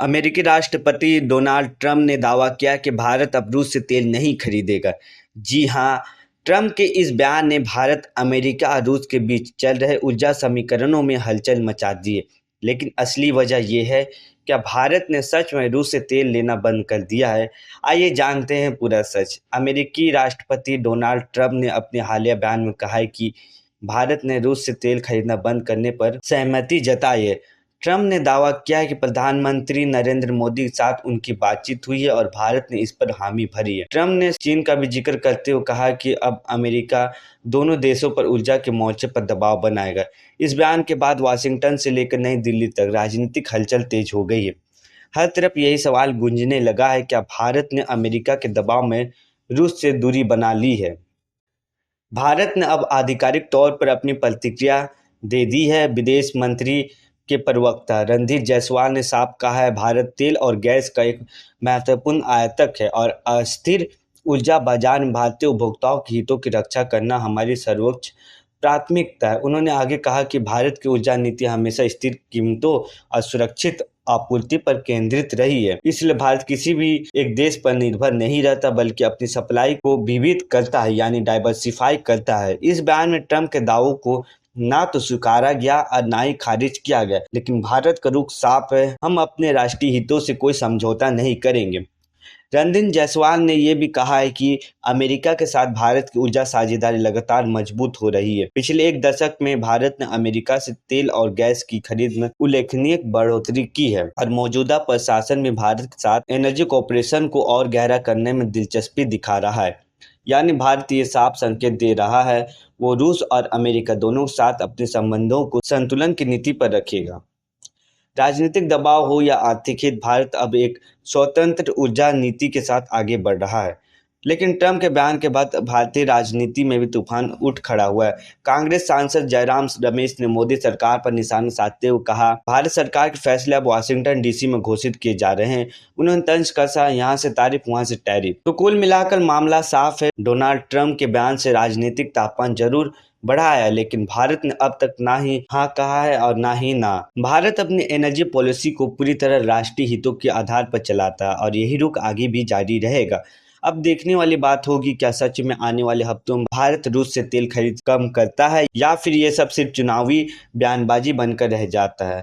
अमेरिकी राष्ट्रपति Donald Trump ने दावा किया कि भारत अब रूस से तेल नहीं खरीदेगा। जी हाँ, ट्रंप के इस बयान ने भारत, अमेरिका और रूस के बीच चल रहे ऊर्जा समीकरणों में हलचल मचा दी है। लेकिन असली वजह यह है, क्या भारत ने सच में रूस से तेल लेना बंद कर दिया है? आइए जानते हैं पूरा सच। अमेरिकी राष्ट्रपति डोनाल्ड ट्रंप ने अपने हालिया बयान में कहा है कि भारत ने रूस से तेल खरीदना बंद करने पर सहमति जताई है। ट्रंप ने दावा किया है कि प्रधानमंत्री नरेंद्र मोदी के साथ उनकी बातचीत हुई है और भारत ने इस पर हामी भरी है। ट्रंप ने चीन का भी जिक्र करते हुए कहा कि अब अमेरिका दोनों देशों पर ऊर्जा के मोर्चे पर दबाव बनाएगा। इस बयान के बाद वाशिंगटन से लेकर नई दिल्ली तक राजनीतिक हलचल तेज हो गई है। हर तरफ यही सवाल गूंजने लगा है, क्या भारत ने अमेरिका के दबाव में रूस से दूरी बना ली है? भारत ने अब आधिकारिक तौर पर अपनी प्रतिक्रिया दे दी है। विदेश मंत्री के प्रवक्ता रणधीर जायसवाल ने साफ कहा है, भारत तेल और गैस का एक महत्वपूर्ण आयातक है और अस्थिर ऊर्जा बाजार में भारतीय उपभोक्ताओं के हितों की रक्षा करना हमारी सर्वोच्च प्राथमिकता है। उन्होंने आगे कहा कि भारत की ऊर्जा नीति हमेशा स्थिर कीमतों और सुरक्षित आपूर्ति पर केंद्रित रही है। इसलिए भारत किसी भी एक देश पर निर्भर नहीं रहता, बल्कि अपनी सप्लाई को विविध करता है, यानी डाइवर्सिफाई करता है। इस बयान में ट्रंप के दावों को ना तो स्वीकारा गया और ना ही खारिज किया गया, लेकिन भारत का रुख साफ है, हम अपने राष्ट्रीय हितों से कोई समझौता नहीं करेंगे। रणधीर जायसवाल ने यह भी कहा है कि अमेरिका के साथ भारत की ऊर्जा साझेदारी लगातार मजबूत हो रही है। पिछले एक दशक में भारत ने अमेरिका से तेल और गैस की खरीद में उल्लेखनीय बढ़ोतरी की है और मौजूदा प्रशासन में भारत के साथ एनर्जी कोऑपरेशन को और गहरा करने में दिलचस्पी दिखा रहा है। यानी भारत ये साफ संकेत दे रहा है, वो रूस और अमेरिका दोनों के साथ अपने संबंधों को संतुलन की नीति पर रखेगा। राजनीतिक दबाव हो या आर्थिक हित, भारत अब एक स्वतंत्र ऊर्जा नीति के साथ आगे बढ़ रहा है। लेकिन ट्रंप के बयान के बाद भारतीय राजनीति में भी तूफान उठ खड़ा हुआ है। कांग्रेस सांसद जयराम रमेश ने मोदी सरकार पर निशाना साधते हुए कहा, भारत सरकार के फैसले अब वाशिंगटन डीसी में घोषित किए जा रहे हैं। उन्होंने तंज कसा, यहाँ से तारीफ वहां से टैरिफ। तो कुल मिलाकर मामला साफ है, डोनाल्ड ट्रंप के बयान से राजनीतिक तापमान जरूर बढ़ा है, लेकिन भारत ने अब तक ना ही हाँ कहा है और ना ही ना। भारत अपनी एनर्जी पॉलिसी को पूरी तरह राष्ट्रीय हितों के आधार पर चलाता है और यही रुख आगे भी जारी रहेगा। अब देखने वाली बात होगी, क्या सच में आने वाले हफ्तों में भारत रूस से तेल खरीद कम करता है या फिर ये सब सिर्फ चुनावी बयानबाजी बनकर रह जाता है।